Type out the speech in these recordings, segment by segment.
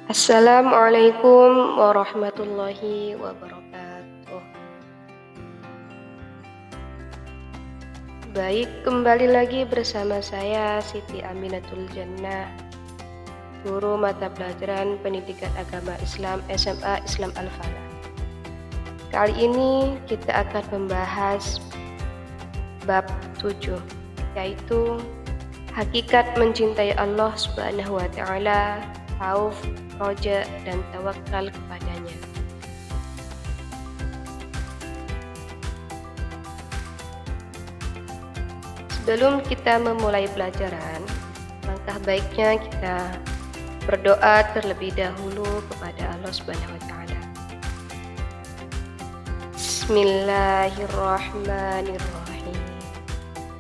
Assalamualaikum warahmatullahi wabarakatuh. Baik, kembali lagi bersama saya Siti Aminatul Jannah, guru mata pelajaran Pendidikan Agama Islam SMA Islam Al-Falah. Kali ini kita akan membahas bab 7, yaitu hakikat mencintai Allah Subhanahu wa taala, khauf, roja, dan tawakal kepadanya. Sebelum kita memulai pelajaran, langkah baiknya kita berdoa terlebih dahulu kepada Allah Subhanahu wa taala. Bismillahirrahmanirrahim.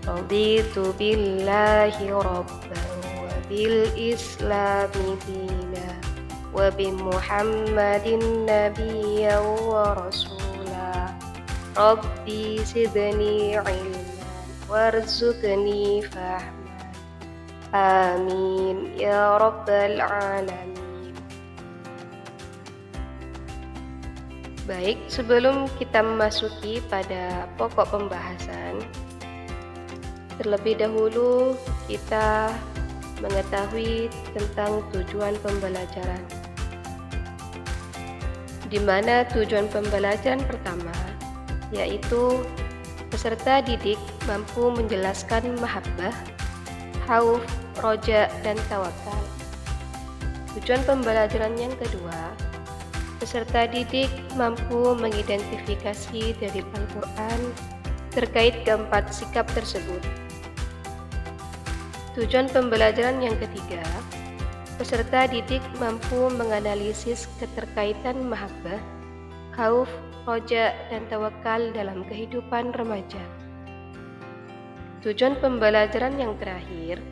Raditu billahi rabban wa bil islami dina wa bi Muhammadin nabiyyan wa rasula. Rabbi zidni ilman warzuqni fahman. Amin ya rabbal alamin. Baik, sebelum kita memasuki pada pokok pembahasan, terlebih dahulu kita mengetahui tentang tujuan pembelajaran, di mana tujuan pembelajaran pertama yaitu peserta didik mampu menjelaskan mahabbah, khauf, roja, dan tawakal. Tujuan pembelajaran yang kedua, peserta didik mampu mengidentifikasi dari Al-Quran terkait keempat sikap tersebut. Tujuan pembelajaran yang ketiga, peserta didik mampu menganalisis keterkaitan mahabbah, khauf, roja, dan tawakal dalam kehidupan remaja. Tujuan pembelajaran yang terakhir,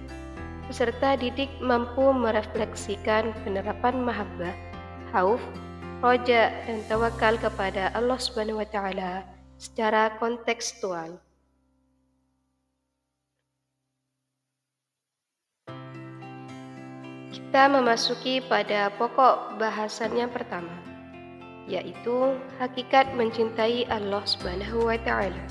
peserta didik mampu merefleksikan penerapan mahabbah, khauf, roja, dan tawakal kepada Allah Subhanahu wa taala secara kontekstual. Kita memasuki pada pokok bahasan yang pertama, yaitu hakikat mencintai Allah Subhanahu wa taala.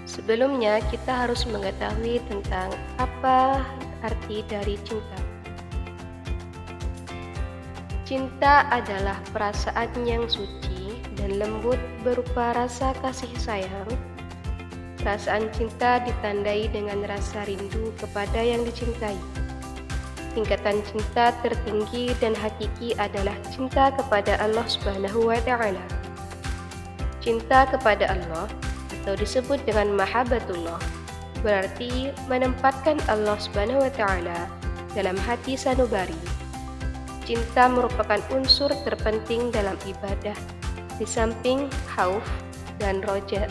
Sebelumnya, kita harus mengetahui tentang apa arti dari cinta. Cinta adalah perasaan yang suci dan lembut berupa rasa kasih sayang. Perasaan cinta ditandai dengan rasa rindu kepada yang dicintai. Tingkatan cinta tertinggi dan hakiki adalah cinta kepada Allah Subhanahu wa taala. Cinta kepada Allah atau disebut dengan mahabbatullah berarti menempatkan Allah Subhanahu wa taala dalam hati sanubari. Cinta merupakan unsur terpenting dalam ibadah di samping khauf dan roja.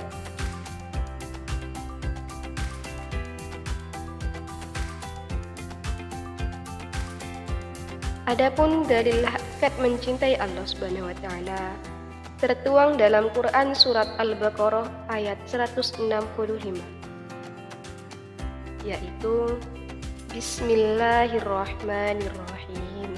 Adapun dalil hakikat mencintai Allah Subhanahu wa taala tertuang dalam Quran surat Al-Baqarah ayat 165, yaitu Bismillahirrahmanirrahim.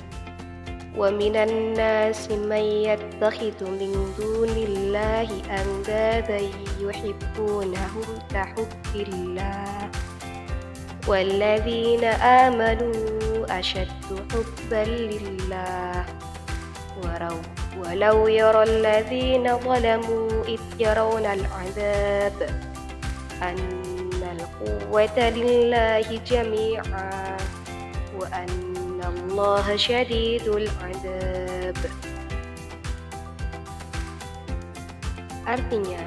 Wa minan nasi may yattakhidhu min dunillahi andadan yuhibbunahum ka hubbillah walladzina amanu ashaddu hubban lillah walau yara alladzina zalamu idh yarawna al'adzab annal quwwata lillahi jami'a wa anna allaha syadidul 'adzab. Artinya,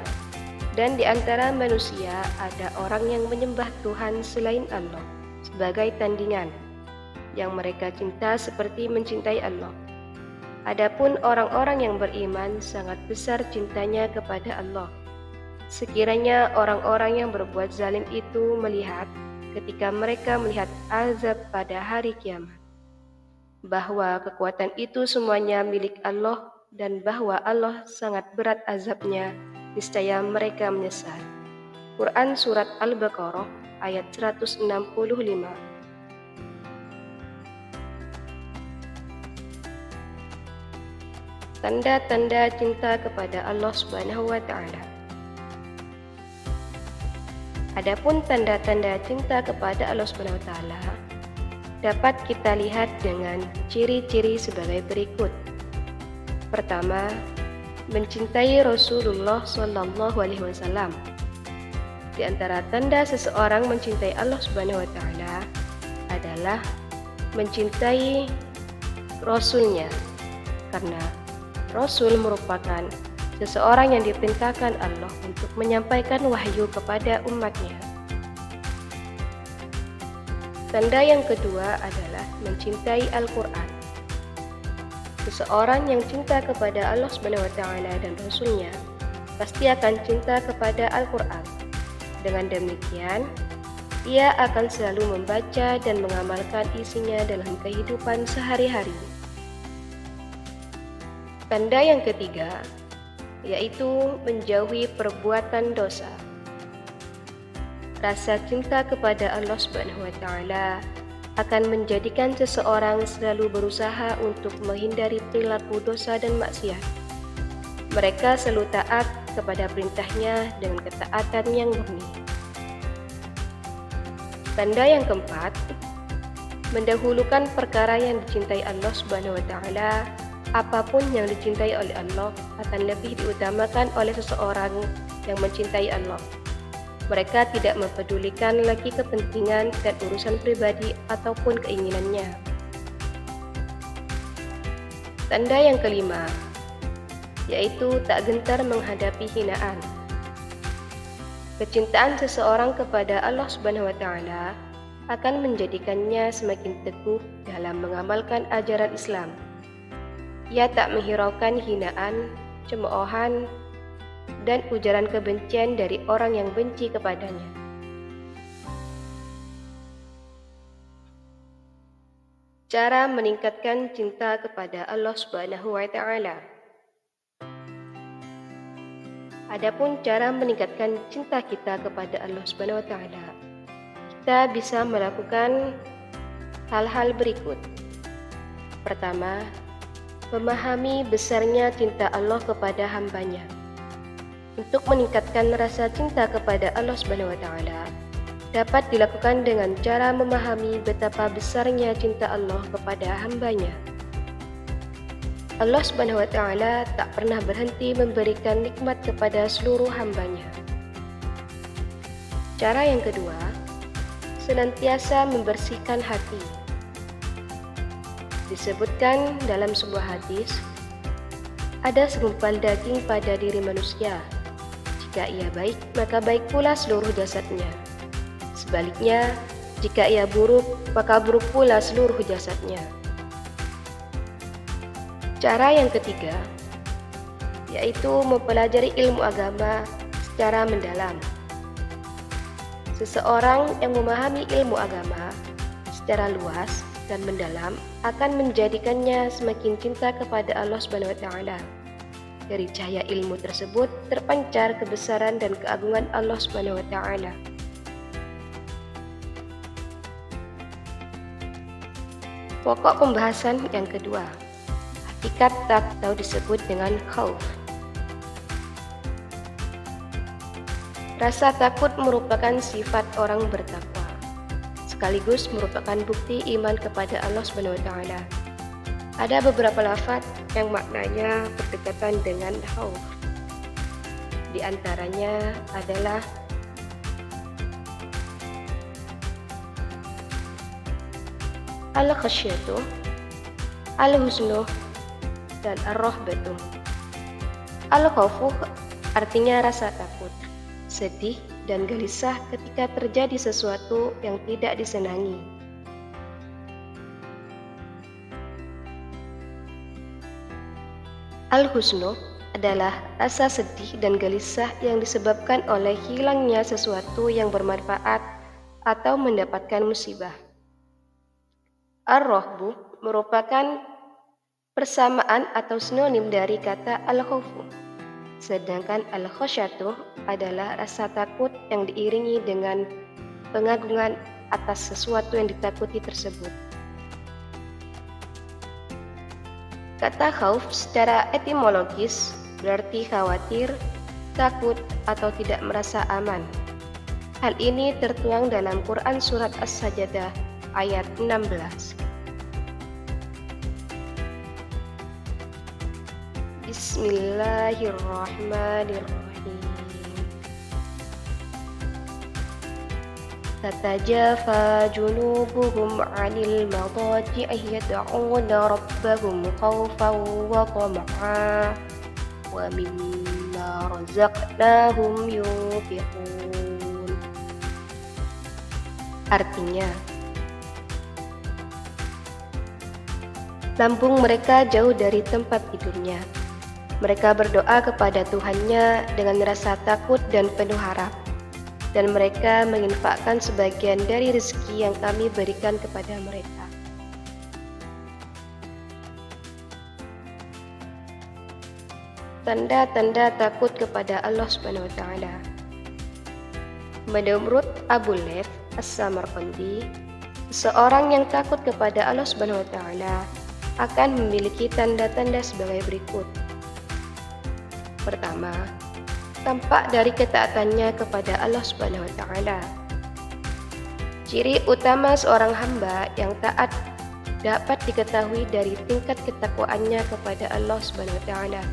dan di antara manusia ada orang yang menyembah Tuhan selain Allah sebagai tandingan, yang mereka cinta seperti mencintai Allah. Adapun orang-orang yang beriman sangat besar cintanya kepada Allah. Sekiranya orang-orang yang berbuat zalim itu melihat ketika mereka melihat azab pada hari kiamat, bahwa kekuatan itu semuanya milik Allah dan bahwa Allah sangat berat azabnya, niscaya mereka menyesal. Quran Surat Al-Baqarah ayat 165. Tanda-tanda cinta kepada Allah Subhanahu wa Ta'ala. Adapun tanda-tanda cinta kepada Allah Subhanahu wa Ta'ala dapat kita lihat dengan ciri-ciri sebagai berikut. Pertama, mencintai Rasulullah Shallallahu Alaihi Wasallam. Di antara tanda seseorang mencintai Allah Subhanahu wa Ta'ala adalah mencintai Rasulnya, karena Rasul merupakan seseorang yang diperintahkan Allah untuk menyampaikan wahyu kepada umatnya. Tanda yang kedua adalah mencintai Al-Quran. Seseorang yang cinta kepada Allah Subhanahu wa Ta'ala dan Rasulnya pasti akan cinta kepada Al-Quran. Dengan demikian, ia akan selalu membaca dan mengamalkan isinya dalam kehidupan sehari-hari. Tanda yang ketiga yaitu menjauhi perbuatan dosa. Rasa cinta kepada Allah Subhanahu wa Ta'ala akan menjadikan seseorang selalu berusaha untuk menghindari perilaku dosa dan maksiat. Mereka selalu taat kepada perintahnya dengan ketaatan yang murni. Tanda yang keempat, mendahulukan perkara yang dicintai Allah Subhanahu wa Ta'ala. Apapun yang dicintai oleh Allah akan lebih diutamakan oleh seseorang yang mencintai Allah. Mereka tidak mempedulikan lagi kepentingan dan urusan pribadi ataupun keinginannya. Tanda yang kelima, yaitu tak gentar menghadapi hinaan. Kecintaan seseorang kepada Allah Subhanahu wa Ta'ala akan menjadikannya semakin teguh dalam mengamalkan ajaran Islam. Ia tak menghiraukan hinaan, cemoohan, dan ujaran kebencian dari orang yang benci kepadanya. Cara meningkatkan cinta kepada Allah Subhanahu wa Ta'ala. Adapun cara meningkatkan cinta kita kepada Allah Subhanahu wa Ta'ala, kita bisa melakukan hal-hal berikut. Pertama, memahami besarnya cinta Allah kepada hambanya. Untuk meningkatkan rasa cinta kepada Allah Subhanahu wa Ta'ala dapat dilakukan dengan cara memahami betapa besarnya cinta Allah kepada hambanya. Allah Subhanahu wa Ta'ala tak pernah berhenti memberikan nikmat kepada seluruh hambanya. Cara yang kedua, senantiasa membersihkan hati. Disebutkan dalam sebuah hadis, ada segumpal daging pada diri manusia. Jika ia baik, maka baik pula seluruh jasadnya. Sebaliknya, jika ia buruk, maka buruk pula seluruh jasadnya. Cara yang ketiga, yaitu mempelajari ilmu agama secara mendalam. Seseorang yang memahami ilmu agama secara luas dan mendalam akan menjadikannya semakin cinta kepada Allah Subhanahu wa Ta'ala. Dari cahaya ilmu tersebut terpancar kebesaran dan keagungan Allah Subhanahu wa Ta'ala. Pokok pembahasan yang kedua, hakikat atau disebut dengan khauf. Rasa takut merupakan sifat orang bertakwa, sekaligus merupakan bukti iman kepada Allah Subhanahu wa Ta'ala. Ada beberapa lafaz yang maknanya berdekatan dengan khauf. Di antaranya adalah al-khasyatu, al-husnu, dan ar-rahbatu. Al-khaufu artinya rasa takut, sedih, dan gelisah ketika terjadi sesuatu yang tidak disenangi. Al-husnu adalah rasa sedih dan gelisah yang disebabkan oleh hilangnya sesuatu yang bermanfaat atau mendapatkan musibah. Ar-rahbu merupakan persamaan atau sinonim dari kata al-khaufu. Sedangkan al-khasyatuh adalah rasa takut yang diiringi dengan pengagungan atas sesuatu yang ditakuti tersebut. Kata khauf secara etimologis berarti khawatir, takut, atau tidak merasa aman. Hal ini tertuang dalam Quran Surat As-Sajdah ayat 16. Bismillahirrahmanirrahim. Tatajafa junubuhum 'anil madaji'i yad'una rabbahum khaufan wa tama'an wa mimma razaqnahum yunfiqun. Artinya, lambung mereka jauh dari tempat tidurnya. Mereka berdoa kepada Tuhannya dengan rasa takut dan penuh harap, dan mereka menginfakkan sebagian dari rezeki yang kami berikan kepada mereka. Tanda-tanda takut kepada Allah Subhanahu wa Ta'ala. Menurut Abu Layth As-Samarqandi, seorang yang takut kepada Allah Subhanahu wa Ta'ala akan memiliki tanda-tanda sebagai berikut. Pertama, tampak dari ketaatannya kepada Allah Subhanahu wa Ta'ala. Ciri utama seorang hamba yang taat dapat diketahui dari tingkat ketakwaannya kepada Allah Subhanahu wa Ta'ala,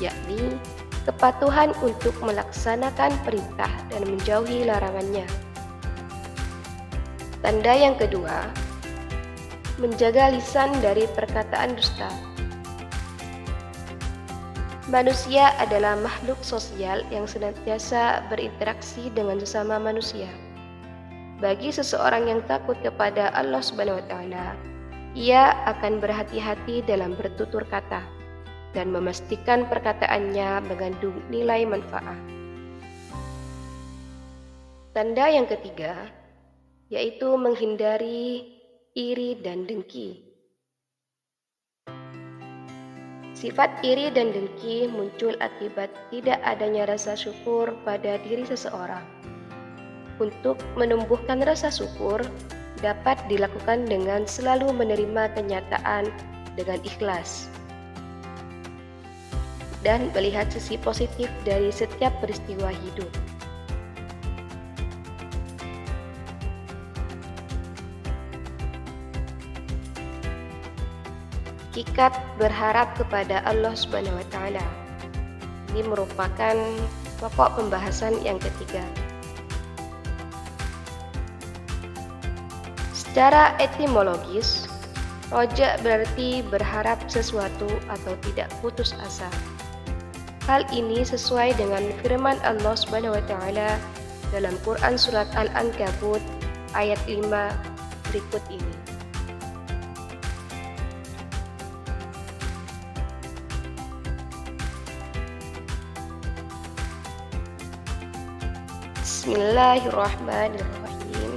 yakni kepatuhan untuk melaksanakan perintah dan menjauhi larangannya. Tanda yang kedua, menjaga lisan dari perkataan dusta. Manusia adalah makhluk sosial yang senantiasa berinteraksi dengan sesama manusia. Bagi seseorang yang takut kepada Allah Subhanahu wa Ta'ala, ia akan berhati-hati dalam bertutur kata dan memastikan perkataannya mengandung nilai manfaat. Tanda yang ketiga, yaitu menghindari iri dan dengki. Sifat iri dan dengki muncul akibat tidak adanya rasa syukur pada diri seseorang. Untuk menumbuhkan rasa syukur dapat dilakukan dengan selalu menerima kenyataan dengan ikhlas dan melihat sisi positif dari setiap peristiwa hidup. Hakikat berharap kepada Allah Subhanahu wa Ta'ala. Ini merupakan pokok pembahasan yang ketiga. Secara etimologis, roja berarti berharap sesuatu atau tidak putus asa. Hal ini sesuai dengan firman Allah Subhanahu wa Ta'ala dalam Quran Surat Al-Ankabut ayat 5 berikut ini. Bismillahirrahmanirrahim.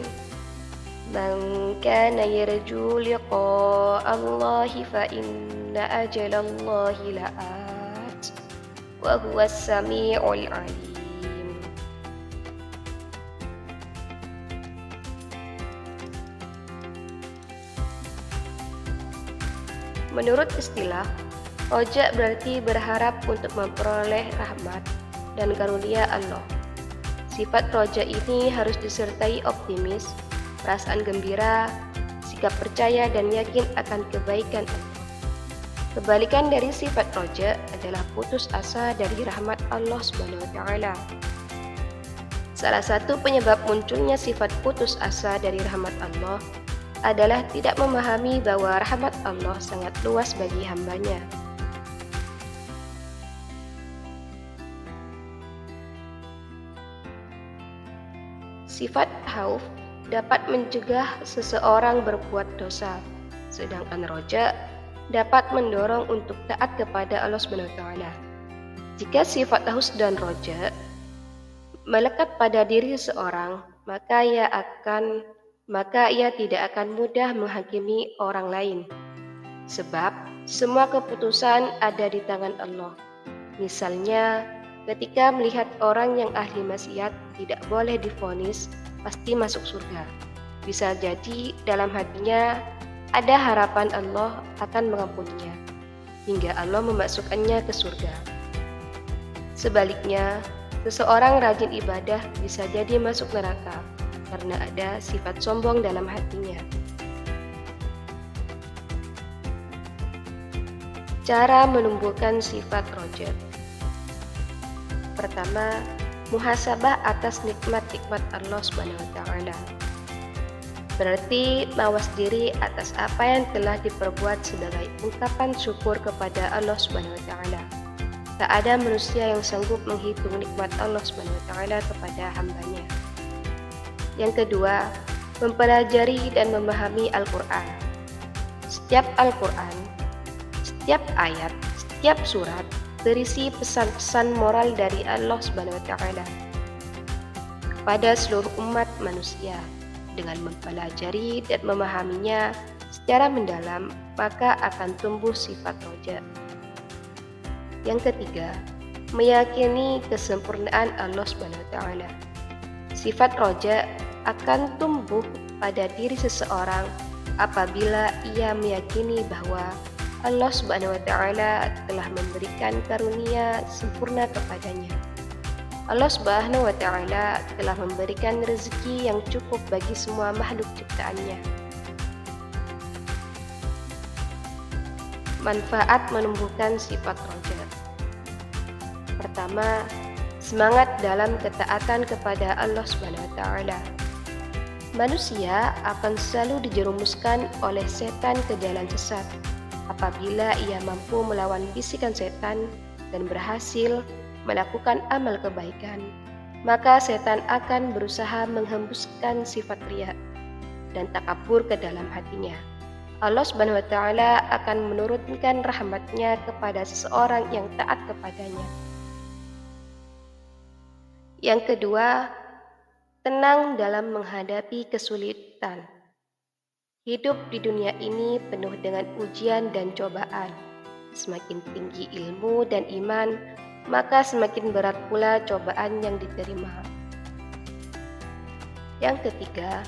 Man kana yarju liqa'a Allahi fa inna ajalallahi la'at wa huwas sami'ul 'alim. Menurut istilah, roja berarti berharap untuk memperoleh rahmat dan karunia Allah. Sifat roja ini harus disertai optimis, perasaan gembira, sikap percaya dan yakin akan kebaikan Allah. Kebalikan dari sifat roja adalah putus asa dari rahmat Allah Subhanahu wa Ta'ala. Salah satu penyebab munculnya sifat putus asa dari rahmat Allah adalah tidak memahami bahwa rahmat Allah sangat luas bagi hambanya. Sifat khauf dapat mencegah seseorang berbuat dosa, sedangkan roja dapat mendorong untuk taat kepada Allah Subhanahu wa Ta'ala. Jika sifat haus dan roja melekat pada diri seseorang, maka ia tidak akan mudah menghakimi orang lain, sebab semua keputusan ada di tangan Allah. Misalnya, ketika melihat orang yang ahli maksiat tidak boleh divonis pasti masuk surga. Bisa jadi dalam hatinya ada harapan Allah akan mengampuninya, hingga Allah memasukkannya ke surga. Sebaliknya, seseorang rajin ibadah bisa jadi masuk neraka karena ada sifat sombong dalam hatinya. Cara menumbuhkan sifat roja. Pertama, muhasabah atas nikmat-nikmat Allah SWT. Berarti mawas diri atas apa yang telah diperbuat sebagai ungkapan syukur kepada Allah SWT. Tak ada manusia yang sanggup menghitung nikmat Allah SWT kepada hambanya. Yang kedua, mempelajari dan memahami Al-Quran. Setiap Al-Quran, setiap ayat, setiap surat berisi pesan-pesan moral dari Allah SWT kepada seluruh umat manusia. Dengan mempelajari dan memahaminya secara mendalam, maka akan tumbuh sifat roja. Yang ketiga, meyakini kesempurnaan Allah SWT. Sifat roja akan tumbuh pada diri seseorang apabila ia meyakini bahwa Allah SWT telah memberikan karunia sempurna kepadanya. Allah SWT telah memberikan rezeki yang cukup bagi semua makhluk ciptaannya. Manfaat menumbuhkan sifat roja. Pertama, semangat dalam ketaatan kepada Allah SWT. Manusia akan selalu dijerumuskan oleh setan ke jalan sesat. Apabila ia mampu melawan bisikan setan dan berhasil melakukan amal kebaikan, maka setan akan berusaha menghembuskan sifat riya dan takabur ke dalam hatinya. Allah SWT akan menurunkan rahmat-Nya kepada seseorang yang taat kepadanya. Yang kedua, tenang dalam menghadapi kesulitan. Hidup di dunia ini penuh dengan ujian dan cobaan. Semakin tinggi ilmu dan iman, maka semakin berat pula cobaan yang diterima. Yang ketiga,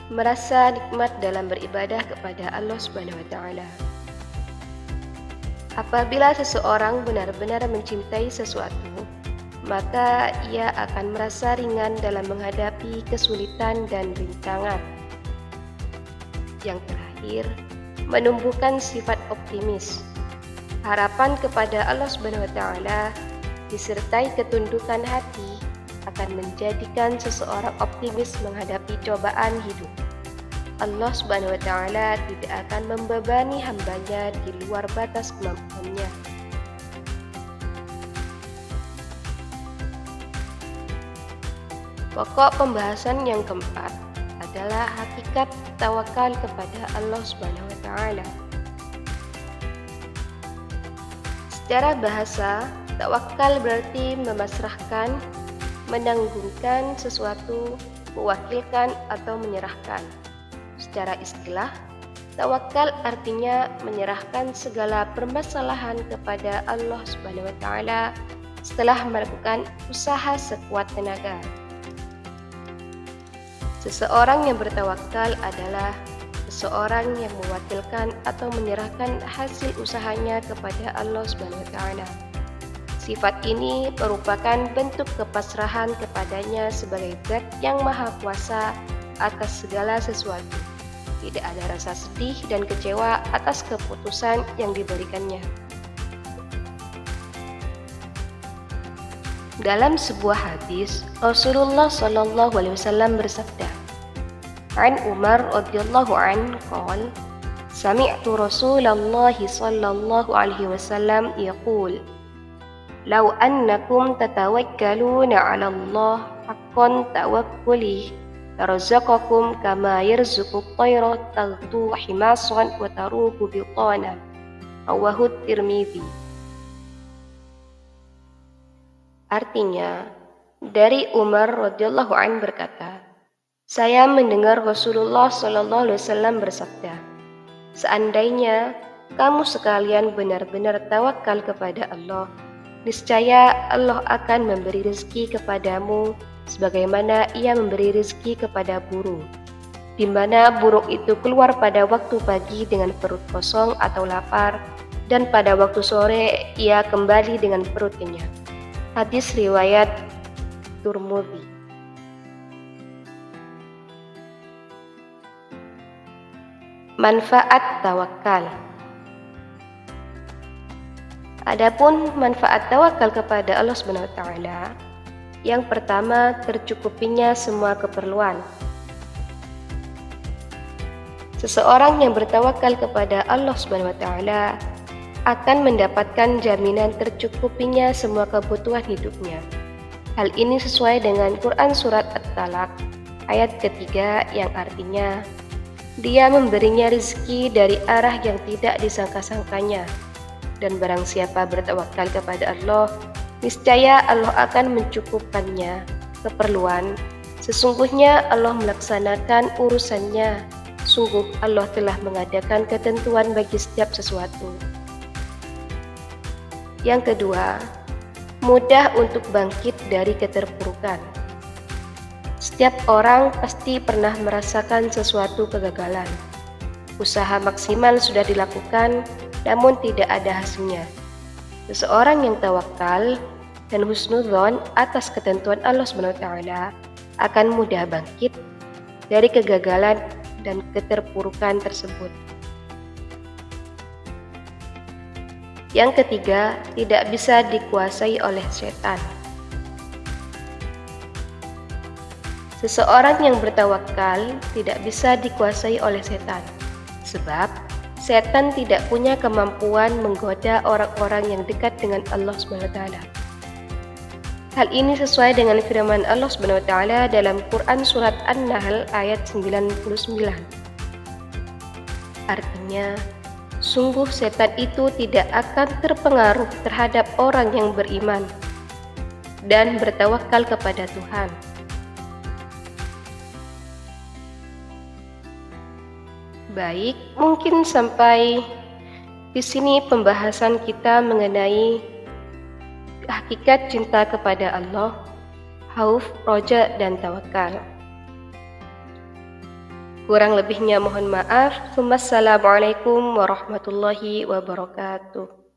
merasa nikmat dalam beribadah kepada Allah SWT. Apabila seseorang benar-benar mencintai sesuatu, maka ia akan merasa ringan dalam menghadapi kesulitan dan rintangan. Yang terakhir, menumbuhkan sifat optimis. Harapan kepada Allah SWT disertai ketundukan hati akan menjadikan seseorang optimis menghadapi cobaan hidup. Allah SWT tidak akan membebani hambanya di luar batas kemampuannya. Pokok pembahasan yang keempat adalah hakikat tawakal kepada Allah SWT. Secara bahasa, tawakal berarti memasrahkan, menanggungkan sesuatu, mewakilkan atau menyerahkan. Secara istilah, tawakal artinya menyerahkan segala permasalahan kepada Allah SWT setelah melakukan usaha sekuat tenaga. Seseorang yang bertawakal adalah seseorang yang mewakilkan atau menyerahkan hasil usahanya kepada Allah SWT. Sifat ini merupakan bentuk kepasrahan kepadanya sebagai Zat yang Maha Kuasa atas segala sesuatu. Tidak ada rasa sedih dan kecewa atas keputusan yang diberikannya. Dalam sebuah hadis, Rasulullah SAW bersabda, "An Umar radhiyallahu an qala, sami'tu Rasulullah sallallahu alaihi wasallam yaqul, law annakum tatawakkaluna 'ala Allah haqqan tawakkuli, larzaqakum kama yarzuqu at-tayra taghdu himasan wa taruhu bitana." Rawahu Tirmidzi. Artinya, dari Umar radhiyallahu an berkata, saya mendengar Rasulullah SAW bersabda, seandainya kamu sekalian benar-benar tawakal kepada Allah, niscaya Allah akan memberi rezeki kepadamu sebagaimana Ia memberi rezeki kepada burung, di mana burung itu keluar pada waktu pagi dengan perut kosong atau lapar, dan pada waktu sore ia kembali dengan perut kenyang. Hadis riwayat Tirmidzi. Manfaat tawakal. Adapun manfaat tawakal kepada Allah SWT, yang pertama, tercukupinya semua keperluan. Seseorang yang bertawakal kepada Allah SWT akan mendapatkan jaminan tercukupinya semua kebutuhan hidupnya. Hal ini sesuai dengan Quran Surat At-Talaq ayat ketiga yang artinya, Dia memberinya rezeki dari arah yang tidak disangka-sangkanya. Dan barang siapa bertawakal kepada Allah, niscaya Allah akan mencukupkannya keperluan. Sesungguhnya Allah melaksanakan urusannya. Sungguh Allah telah mengadakan ketentuan bagi setiap sesuatu. Yang kedua, mudah untuk bangkit dari keterpurukan. Setiap orang pasti pernah merasakan sesuatu kegagalan. Usaha maksimal sudah dilakukan, namun tidak ada hasilnya. Seseorang yang tawakal dan husnudzon atas ketentuan Allah SWT akan mudah bangkit dari kegagalan dan keterpurukan tersebut. Yang ketiga, tidak bisa dikuasai oleh setan. Seseorang yang bertawakal tidak bisa dikuasai oleh setan, sebab setan tidak punya kemampuan menggoda orang-orang yang dekat dengan Allah SWT. Hal ini sesuai dengan firman Allah SWT dalam Quran Surat An-Nahl ayat 99. Artinya, sungguh setan itu tidak akan terpengaruh terhadap orang yang beriman dan bertawakal kepada Tuhan. Baik, mungkin sampai di sini pembahasan kita mengenai hakikat cinta kepada Allah, khauf, roja, dan tawakal. Kurang lebihnya mohon maaf. Wassalamualaikum warahmatullahi wabarakatuh.